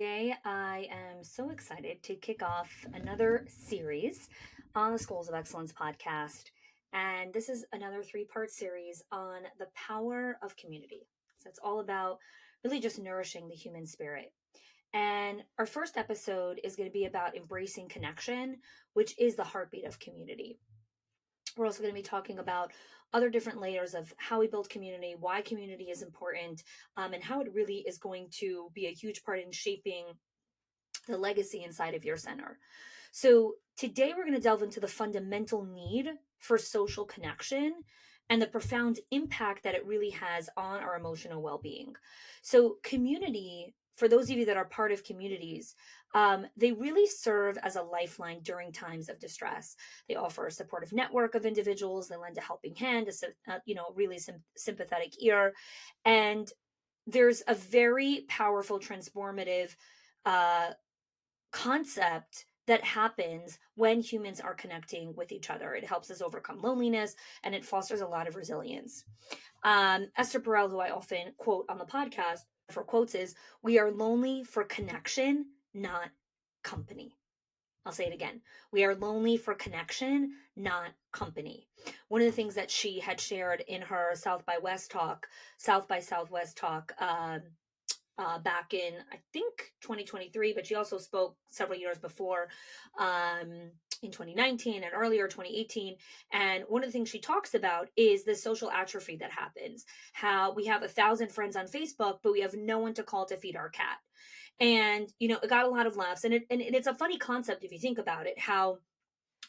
Today, I am so excited to kick off another series on the Schools of Excellence podcast. And this is another three-part series on the power of community. So it's all about really just nourishing the human spirit. And our first episode is going to be about embracing connection, which is the heartbeat of community. We're also going to be talking about other different layers of how we build community, why community is important, and how it really is going to be a huge part in shaping the legacy inside of your center. So, today we're going to delve into the fundamental need for social connection and the profound impact that it really has on our emotional well being. So, community, for those of you that are part of communities, they really serve as a lifeline during times of distress. They offer a supportive network of individuals. They lend a helping hand, really sympathetic ear, and there's a very powerful transformative uh, concept that happens when humans are connecting with each other. It helps us overcome loneliness and it fosters a lot of resilience. Esther Perel, who I often quote on the podcast for quotes, is "We are lonely for connection, not company." I'll say it again. We are lonely for connection, not company. One of the things that she had shared in her South by Southwest talk, back in I think 2023, but she also spoke several years before, in 2019 and earlier 2018. And one of the things she talks about is the social atrophy that happens. How we have 1,000 friends on Facebook, but we have no one to call to feed our cat. And it got a lot of laughs, and it's a funny concept if you think about it. How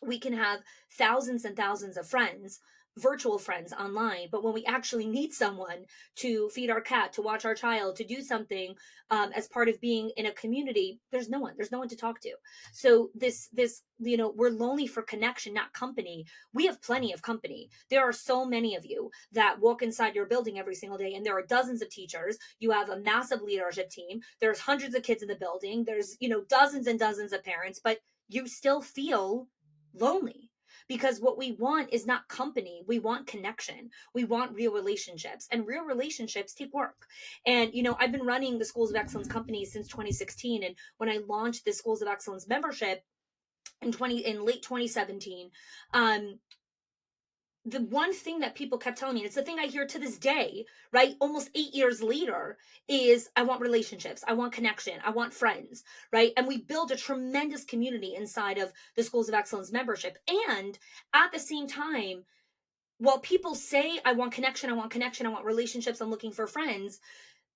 we can have thousands and thousands of friends, virtual friends online, but when we actually need someone to feed our cat, to watch our child, to do something, as part of being in a community, there's no one to talk to. So this we're lonely for connection, not company. We have plenty of company. There are so many of you that walk inside your building every single day, and there are dozens of teachers. You have a massive leadership team. There's hundreds of kids in the building. There's dozens and dozens of parents, but you still feel lonely, because what we want is not company. We want connection. We want real relationships, and real relationships take work. And I've been running the Schools of Excellence company since 2016, and when I launched the Schools of Excellence membership in late 2017, um the one thing that people kept telling me, and it's the thing I hear to this day, right? Almost 8 years later, is I want relationships, I want connection, I want friends, right? And we build a tremendous community inside of the Schools of Excellence membership. And at the same time, while people say, I want connection, I want connection, I want relationships, I'm looking for friends,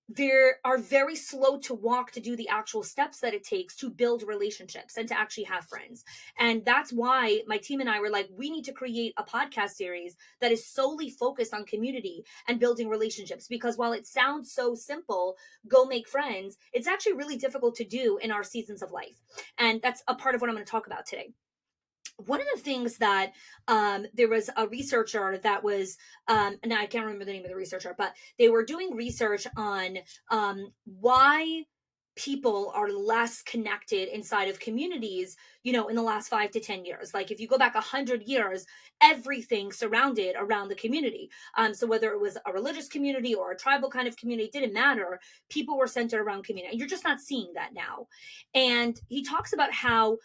they are very slow to walk to do the actual steps that it takes to build relationships and to actually have friends. And that's why my team and I were like, we need to create a podcast series that is solely focused on community and building relationships. Because while it sounds so simple, go make friends, it's actually really difficult to do in our seasons of life. And that's a part of what I'm going to talk about today. One of the things that, there was a researcher that was, and I can't remember the name of the researcher, but they were doing research on, why people are less connected inside of communities, in the last 5 to 10 years. Like if you go back 100 years, everything surrounded around the community. So whether it was a religious community or a tribal kind of community, it didn't matter. People were centered around community. You're just not seeing that now. And he talks about how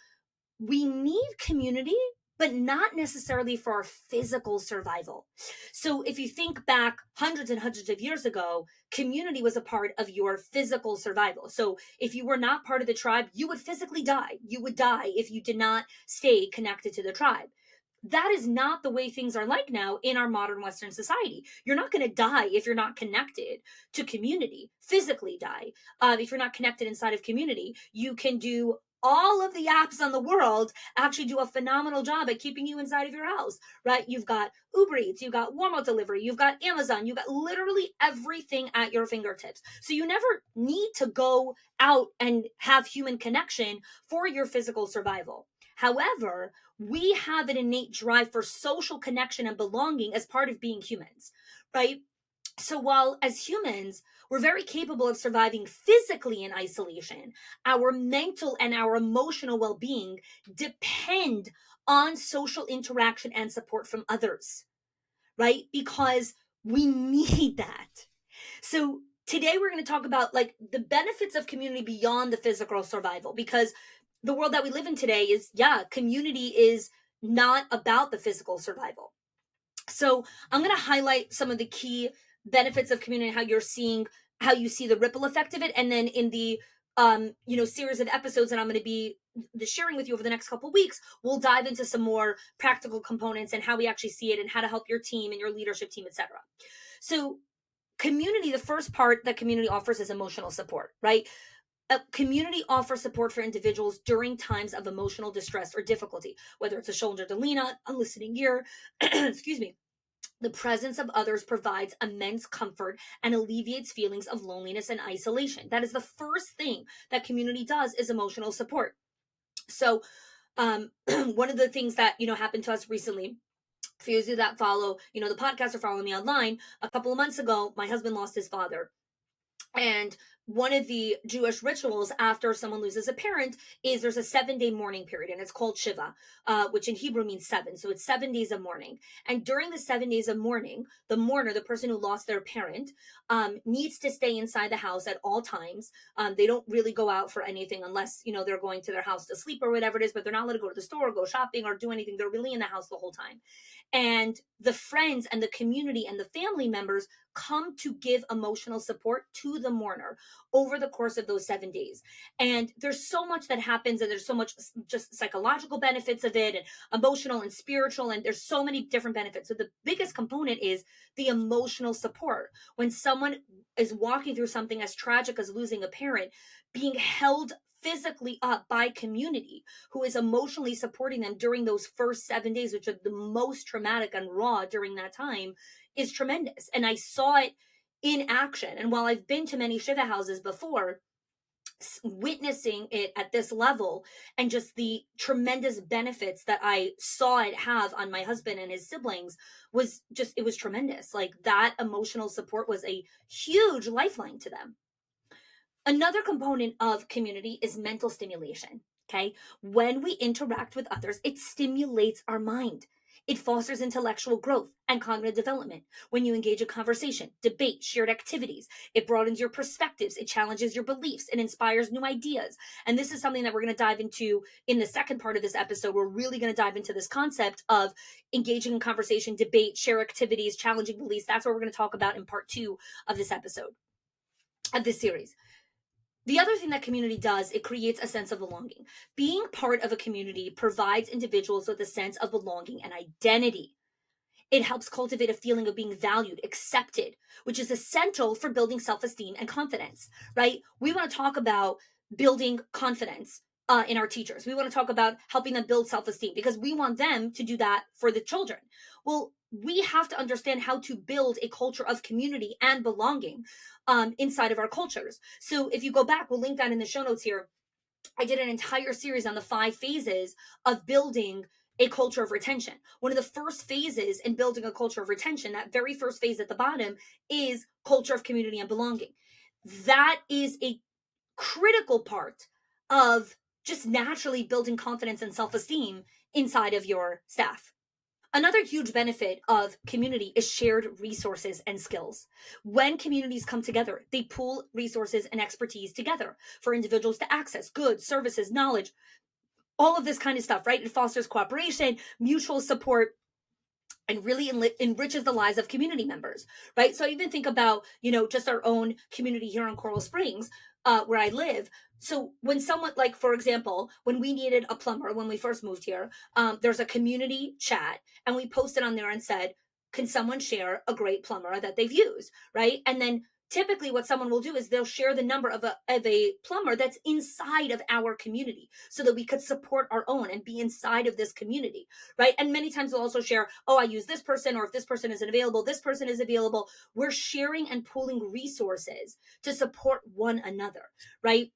we need community, but not necessarily for our physical survival. So if you think back hundreds and hundreds of years ago, community was a part of your physical survival. So if you were not part of the tribe, you would physically die. You would die if you did not stay connected to the tribe. That is not the way things are like now in our modern Western society. You're not going to die if you're not connected to community, physically die. If you're not connected inside of community, you can do all of the apps on the world actually do a phenomenal job at keeping you inside of your house, right? You've got Uber Eats, you've got Walmart delivery, you've got Amazon, you've got literally everything at your fingertips. So you never need to go out and have human connection for your physical survival. However, we have an innate drive for social connection and belonging as part of being humans, right? So while as humans, we're very capable of surviving physically in isolation, our mental and our emotional well being depend on social interaction and support from others, right? Because we need that. So today we're going to talk about like the benefits of community beyond the physical survival, because the world that we live in today is, yeah, community is not about the physical survival. So I'm going to highlight some of the key benefits of community, how you see the ripple effect of it, and then in the series of episodes that I'm going to be sharing with you over the next couple of weeks, we'll dive into some more practical components and how we actually see it and how to help your team and your leadership team, etc. So community, the first part that community offers is emotional support, right? A community offers support for individuals during times of emotional distress or difficulty, whether it's a shoulder to lean on, a listening ear, excuse me. The presence of others provides immense comfort and alleviates feelings of loneliness and isolation. That is the first thing that community does, is emotional support. So, one of the things that happened to us recently, for those of you that follow the podcast or follow me online, a couple of months ago, my husband lost his father. And one of the Jewish rituals after someone loses a parent is there's a 7-day mourning period, and it's called Shiva, which in Hebrew means seven. So it's 7 days of mourning. And during the 7 days of mourning, the mourner, the person who lost their parent, needs to stay inside the house at all times. They don't really go out for anything unless, they're going to their house to sleep or whatever it is, but they're not allowed to go to the store or go shopping or do anything. They're really in the house the whole time. And the friends and the community and the family members come to give emotional support to the mourner over the course of those 7 days. And there's so much that happens, and there's so much just psychological benefits of it, and emotional and spiritual, and there's so many different benefits. So the biggest component is the emotional support. When someone is walking through something as tragic as losing a parent, being held physically up by community who is emotionally supporting them during those first 7 days, which are the most traumatic and raw during that time, is tremendous. And I saw it in action. And while I've been to many Shiva houses before, witnessing it at this level and just the tremendous benefits that I saw it have on my husband and his siblings it was tremendous. Like, that emotional support was a huge lifeline to them. Another component of community is mental stimulation. Okay. When we interact with others, it stimulates our mind. It fosters intellectual growth and cognitive development. When you engage in conversation, debate, shared activities, it broadens your perspectives, it challenges your beliefs, it inspires new ideas. And this is something that we're going to dive into in the second part of this episode. We're really going to dive into this concept of engaging in conversation, debate, share activities, challenging beliefs. That's what we're going to talk about in part 2 of this episode, of this series. The other thing that community does, it creates a sense of belonging. Being part of a community provides individuals with a sense of belonging and identity. It helps cultivate a feeling of being valued, accepted, which is essential for building self-esteem and confidence, right? We want to talk about building confidence in our teachers. We want to talk about helping them build self-esteem, because we want them to do that for the children. Well, we have to understand how to build a culture of community and belonging inside of our cultures. So if you go back, we'll link that in the show notes here. I did an entire series on the 5 phases of building a culture of retention. One of the first phases in building a culture of retention, that very first phase at the bottom, is culture of community and belonging. That is a critical part of just naturally building confidence and self-esteem inside of your staff. Another huge benefit of community is shared resources and skills. When communities come together, they pool resources and expertise together for individuals to access goods, services, knowledge, all of this kind of stuff, right? It fosters cooperation, mutual support, and really enriches the lives of community members, right? So I even think about, just our own community here in Coral Springs, where I live. So when someone, like, for example, when we needed a plumber, when we first moved here, there's a community chat, and we posted on there and said, can someone share a great plumber that they've used, right? And then typically what someone will do is they'll share the number of a plumber that's inside of our community, so that we could support our own and be inside of this community, right? And many times they'll also share, oh, I use this person, or if this person isn't available, this person is available. We're sharing and pooling resources to support one another, right?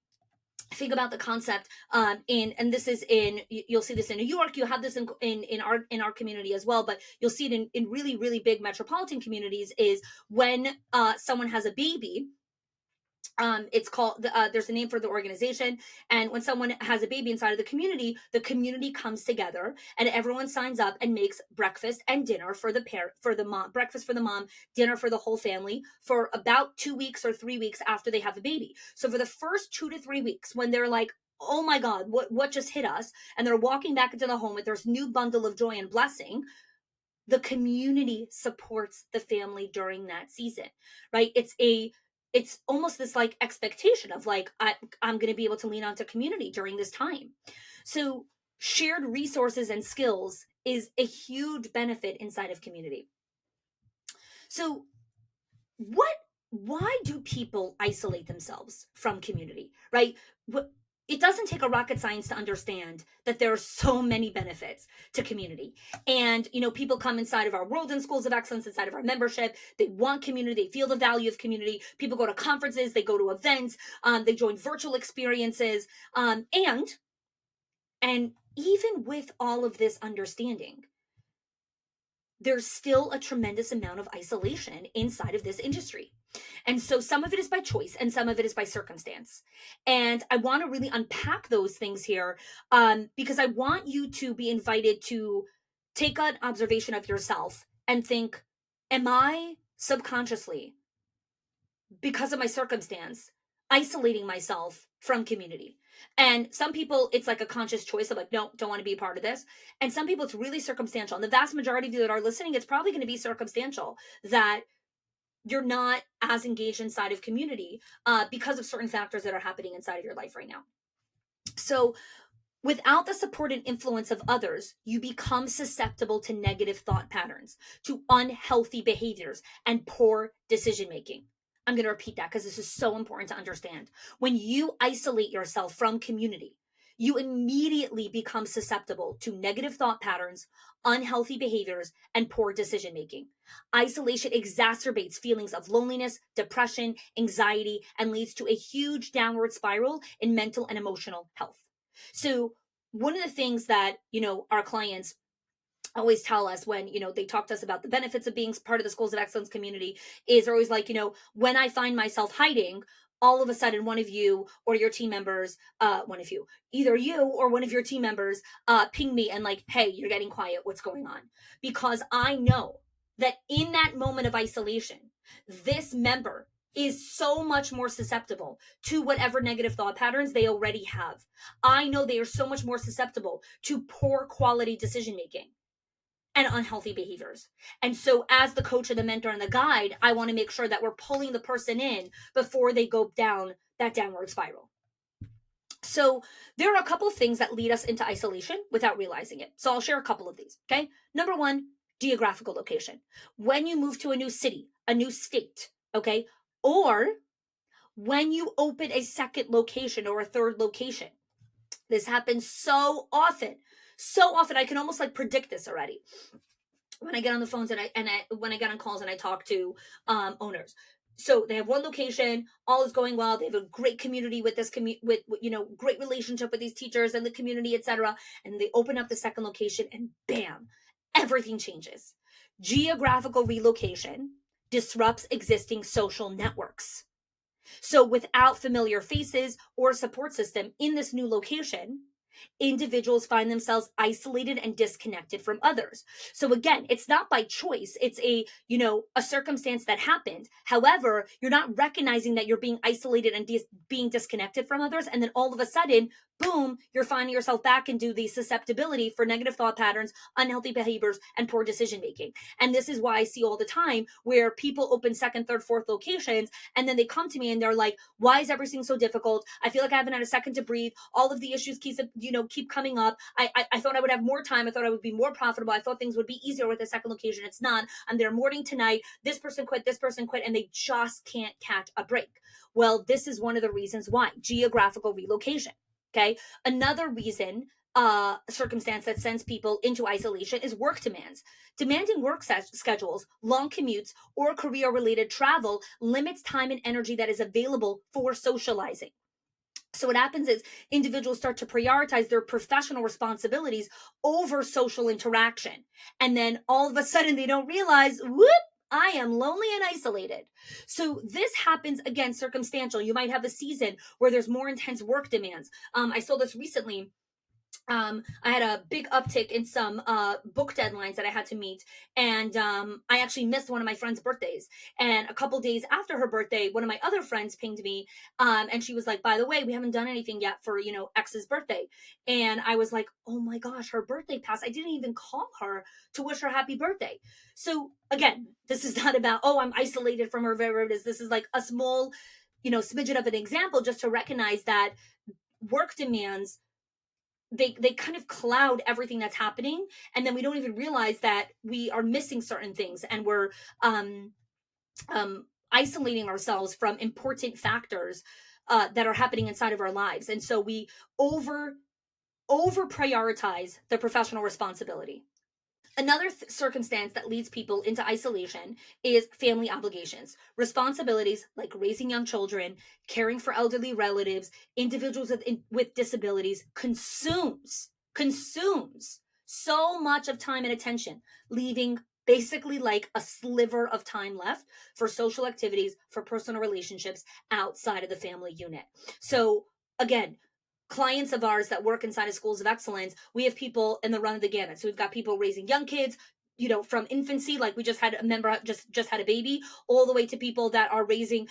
Think about the concept and this is you'll see this in New York. You have this in our community as well, but you'll see it in really, really big metropolitan communities, is when someone has a baby, It's called there's a name for the organization, and when someone has a baby inside of the community comes together and everyone signs up and makes breakfast and dinner for the parent, for the mom, breakfast for the mom, dinner for the whole family, for about 2 weeks or 3 weeks after they have a baby. So for the first 2 to 3 weeks, when they're like, oh my god, what just hit us, and they're walking back into the home with this new bundle of joy and blessing, the community supports the family during that season, right? It's almost this like expectation of like, I'm going to be able to lean onto community during this time. So shared resources and skills is a huge benefit inside of community. So what why do people isolate themselves from community, right? It doesn't take a rocket science to understand that there are so many benefits to community. And people come inside of our world and schools of excellence, inside of our membership, they want community, they feel the value of community. People go to conferences, they go to events, they join virtual experiences, and even with all of this understanding, there's still a tremendous amount of isolation inside of this industry. And so some of it is by choice and some of it is by circumstance. And I want to really unpack those things here, because I want you to be invited to take an observation of yourself and think, am I subconsciously, because of my circumstance, isolating myself from community? And some people, it's like a conscious choice of like, no, don't want to be a part of this. And some people, it's really circumstantial. And the vast majority of you that are listening, it's probably going to be circumstantial that you're not as engaged inside of community because of certain factors that are happening inside of your life right now. So without the support and influence of others, you become susceptible to negative thought patterns, to unhealthy behaviors, and poor decision making. I'm going to repeat that because this is so important to understand. When you isolate yourself from community, you immediately become susceptible to negative thought patterns, unhealthy behaviors, and poor decision making. Isolation exacerbates feelings of loneliness, depression, anxiety, and leads to a huge downward spiral in mental and emotional health. So one of the things that, our clients always tell us when, they talk to us about the benefits of being part of the Schools of Excellence community is they're always like, when I find myself hiding, all of a sudden one of you or your team members, either you or one of your team members ping me and like, hey, you're getting quiet. What's going on? Because I know that in that moment of isolation, this member is so much more susceptible to whatever negative thought patterns they already have. I know they are so much more susceptible to poor quality decision making and unhealthy behaviors. And so as the coach and the mentor and the guide, I want to make sure that we're pulling the person in before they go down that downward spiral. So there are a couple of things that lead us into isolation without realizing it. So I'll share a couple of these. Okay. Number one, geographical location. When you move to a new city, a new state, okay, or when you open a second location or a third location. This happens so often. So often I can almost like predict this already. When I get on the phones and when I get on calls and I talk to owners. So they have one location, all is going well. They have a great community with this with great relationship with these teachers and the community, etc. And they open up the second location and bam, everything changes. Geographical relocation disrupts existing social networks. So without familiar faces or support system in this new location, individuals find themselves isolated and disconnected from others. So again, it's not by choice. It's a circumstance that happened. However, you're not recognizing that you're being isolated and being disconnected from others. And then all of a sudden, boom, you're finding yourself back into the susceptibility for negative thought patterns, unhealthy behaviors, and poor decision making. And this is why I see all the time where people open second, third, fourth locations, and then they come to me and they're like, why is everything so difficult? I feel like I haven't had a second to breathe. All of the issues keep coming up. I thought I would have more time. I thought I would be more profitable. I thought things would be easier with a second location. It's not. I'm there morning to night. This person quit, and they just can't catch a break. Well, this is one of the reasons why. Geographical relocation. Okay. Another reason, circumstance that sends people into isolation is work demands. Demanding work schedules, long commutes, or career-related travel limits time and energy that is available for socializing. So what happens is individuals start to prioritize their professional responsibilities over social interaction. And then all of a sudden they don't realize, whoop, I am lonely and isolated. So this happens again, circumstantial. You might have a season where there's more intense work demands. I saw this recently. I had a big uptick in some book deadlines that I had to meet, and I actually missed one of my friend's birthdays. And a couple days after her birthday, one of my other friends pinged me, and she was like, "By the way, we haven't done anything yet for X's birthday." And I was like, "Oh my gosh, her birthday passed! I didn't even call her to wish her happy birthday." So again, this is not about, oh, I'm isolated from her. Whatever it is, this is like a small, smidget of an example just to recognize that work demands, they kind of cloud everything that's happening, and then we don't even realize that we are missing certain things, and we're um isolating ourselves from important factors that are happening inside of our lives, and so we over prioritize the professional responsibility. Another circumstance that leads people into isolation is family obligations, responsibilities like raising young children, caring for elderly relatives, individuals with disabilities consumes so much of time and attention, leaving basically like a sliver of time left for social activities, for personal relationships outside of the family unit. So again, clients of ours that work inside of schools of excellence, we have people in the run of the gamut. So we've got people raising young kids, from infancy, like we just had a member just had a baby, all the way to people that are raising,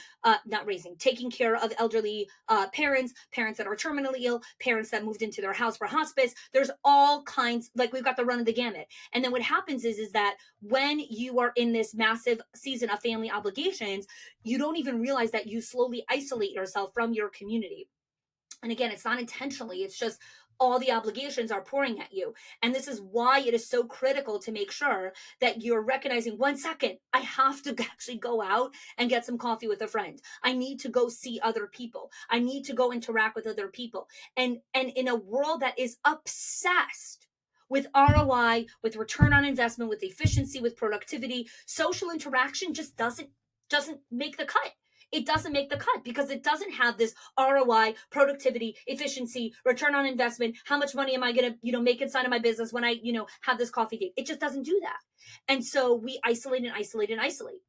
not raising, taking care of elderly parents that are terminally ill, parents that moved into their house for hospice. There's all kinds, like we've got the run of the gamut. And then what happens is that when you are in this massive season of family obligations, you don't even realize that you slowly isolate yourself from your community. And again, it's not intentionally, it's just all the obligations are pouring at you. And this is why it is so critical to make sure that you're recognizing, 1 second, I have to actually go out and get some coffee with a friend. I need to go see other people. I need to go interact with other people. And in a world that is obsessed with ROI, with return on investment, with efficiency, with productivity, social interaction just doesn't make the cut. It doesn't make the cut because it doesn't have this ROI, productivity, efficiency, return on investment. How much money am I going to, make inside of my business when I, have this coffee date? It just doesn't do that. And so we isolate and isolate and isolate.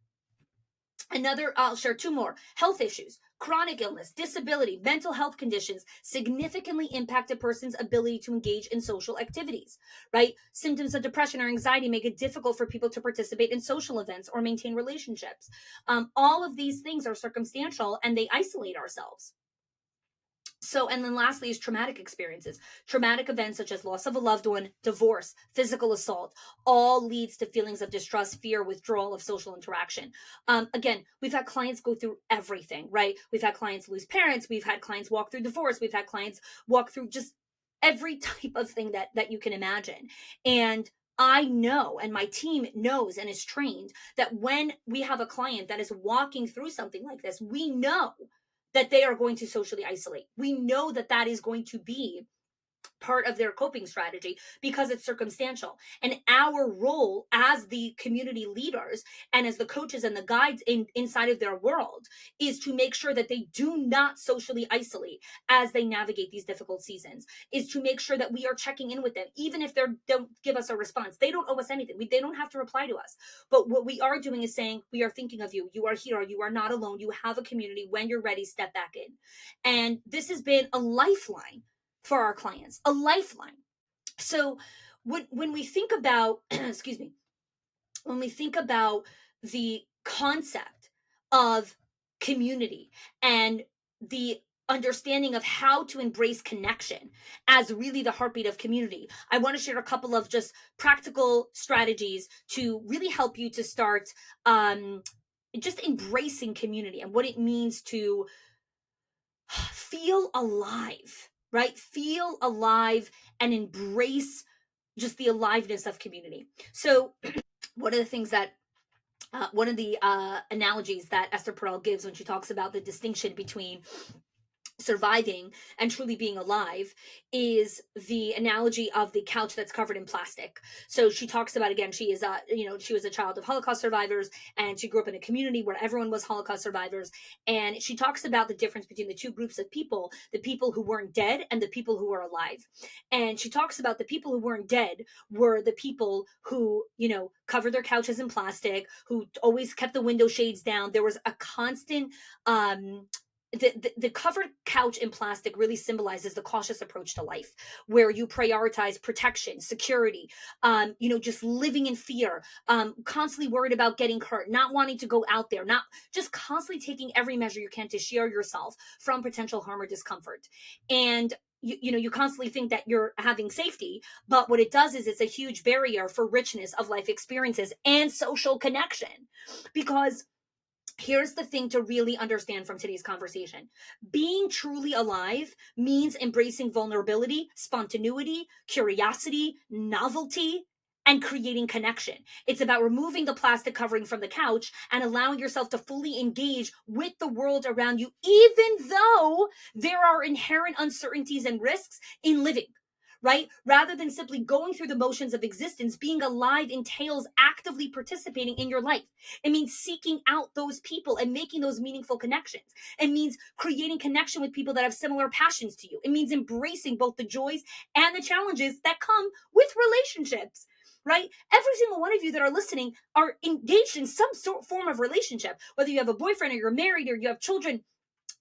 I'll share two more. Health issues, chronic illness, disability, mental health conditions significantly impact a person's ability to engage in social activities, right? Symptoms of depression or anxiety make it difficult for people to participate in social events or maintain relationships. All of these things are circumstantial and they isolate ourselves. So, and then lastly is traumatic experiences. Traumatic events such as loss of a loved one, divorce, physical assault, all leads to feelings of distrust, fear, withdrawal of social interaction. Again, we've had clients go through everything, right? We've had clients lose parents. We've had clients walk through divorce. We've had clients walk through just every type of thing that you can imagine. And I know, and my team knows and is trained that when we have a client that is walking through something like this, we know that they are going to socially isolate. We know that that is going to be part of their coping strategy because it's circumstantial. And our role as the community leaders and as the coaches and the guides inside of their world is to make sure that they do not socially isolate as they navigate these difficult seasons, is to make sure that we are checking in with them. Even if they don't give us a response, they don't owe us anything. They don't have to reply to us. But what we are doing is saying, we are thinking of you. You are here. You are not alone. You have a community. When you're ready, step back in. And this has been a lifeline for our clients, a lifeline. So when we think about, excuse me, when we think about the concept of community and the understanding of how to embrace connection as really the heartbeat of community, I want to share a couple of just practical strategies to really help you to start just embracing community and what it means to feel alive, right? Feel alive and embrace just the aliveness of community. So, one of the things that one of the analogies that Esther Perel gives when she talks about the distinction between surviving and truly being alive is the analogy of the couch that's covered in plastic. So she talks about, again, she is she was a child of Holocaust survivors, and she grew up in a community where everyone was Holocaust survivors. And she talks about the difference between the two groups of people, the people who weren't dead and the people who were alive. And she talks about the people who weren't dead were the people who, covered their couches in plastic, who always kept the window shades down. There was a constant the covered couch in plastic really symbolizes the cautious approach to life, where you prioritize protection, security, just living in fear, constantly worried about getting hurt, not wanting to go out there, not just constantly taking every measure you can to shield yourself from potential harm or discomfort. And you constantly think that you're having safety, but what it does is it's a huge barrier for richness of life experiences and social connection. Because here's the thing to really understand from today's conversation: being truly alive means embracing vulnerability, spontaneity, curiosity, novelty, and creating connection. It's about removing the plastic covering from the couch and allowing yourself to fully engage with the world around you, even though there are inherent uncertainties and risks in living. Right? Rather than simply going through the motions of existence, being alive entails actively participating in your life. It means seeking out those people and making those meaningful connections. It means creating connection with people that have similar passions to you. It means embracing both the joys and the challenges that come with relationships. Right? Every single one of you that are listening are engaged in some form of relationship, whether you have a boyfriend or you're married or you have children,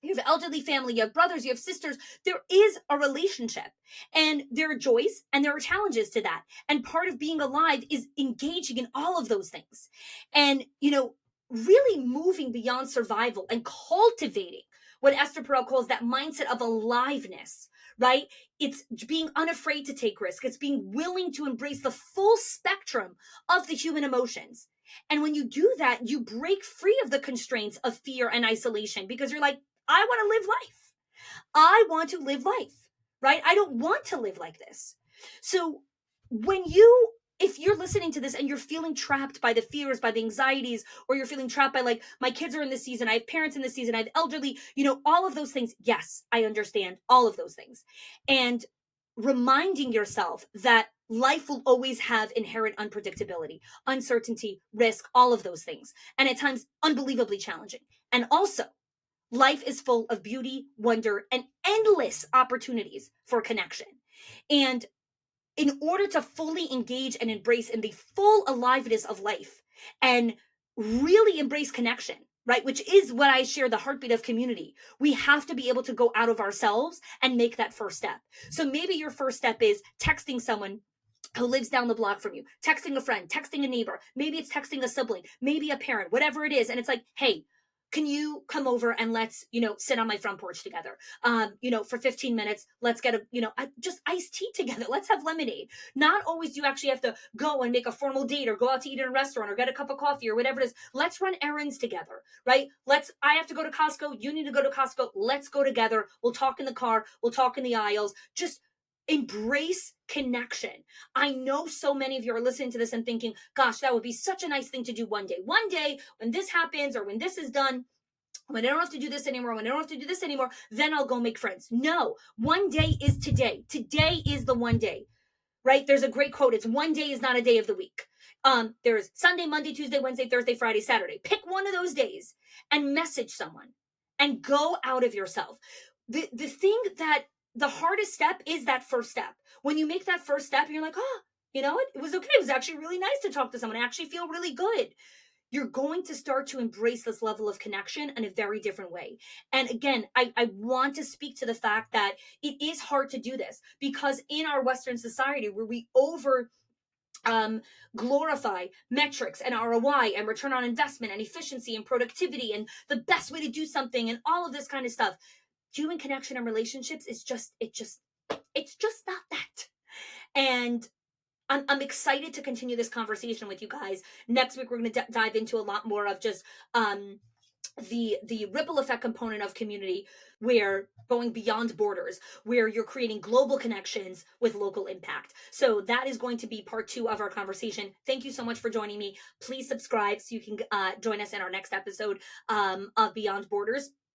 you have elderly family, you have brothers, you have sisters. There is a relationship, and there are joys and there are challenges to that. And part of being alive is engaging in all of those things. And, really moving beyond survival and cultivating what Esther Perel calls that mindset of aliveness, right? It's being unafraid to take risk. It's being willing to embrace the full spectrum of the human emotions. And when you do that, you break free of the constraints of fear and isolation, because you're like, I want to live life. I want to live life, right? I don't want to live like this. So if you're listening to this and you're feeling trapped by the fears, by the anxieties, or you're feeling trapped by, like, my kids are in this season, I have parents in this season, I have elderly, all of those things. Yes, I understand all of those things. And reminding yourself that life will always have inherent unpredictability, uncertainty, risk, all of those things. And at times unbelievably challenging. And also, life is full of beauty, wonder, and endless opportunities for connection. And in order to fully engage and embrace in the full aliveness of life and really embrace connection, right, which is what I share, the heartbeat of community, we have to be able to go out of ourselves and make that first step. So maybe your first step is texting someone who lives down the block from you, texting a friend, texting a neighbor, maybe it's texting a sibling, maybe a parent, whatever it is. And it's like, hey, can you come over and let's, sit on my front porch together? For 15 minutes, let's get just iced tea together. Let's have lemonade. Not always do you actually have to go and make a formal date or go out to eat in a restaurant or get a cup of coffee or whatever it is. Let's run errands together, right? I have to go to Costco. You need to go to Costco. Let's go together. We'll talk in the car. We'll talk in the aisles. Just embrace connection. I know so many of you are listening to this and thinking, gosh, that would be such a nice thing to do one day. One day, when this happens or when this is done, when I don't have to do this anymore, when I don't have to do this anymore, then I'll go make friends. No, one day is today. Today is the one day, right? There's a great quote. It's one day is not a day of the week. There's Sunday, Monday, Tuesday, Wednesday, Thursday, Friday, Saturday. Pick one of those days and message someone and go out of yourself. The thing that the hardest step is that first step. When you make that first step, you're like, oh, it was okay. It was actually really nice to talk to someone. I actually feel really good. You're going to start to embrace this level of connection in a very different way. And again, I want to speak to the fact that it is hard to do this, because in our Western society, where we glorify metrics and ROI and return on investment and efficiency and productivity and the best way to do something and all of this kind of stuff, human connection and relationships is it's just not that. And I'm excited to continue this conversation with you guys. Next week, we're going to dive into a lot more of just the ripple effect component of community, where going beyond borders, where you're creating global connections with local impact. So that is going to be part 2 of our conversation. Thank you so much for joining me. Please subscribe so you can join us in our next episode of Beyond Borders.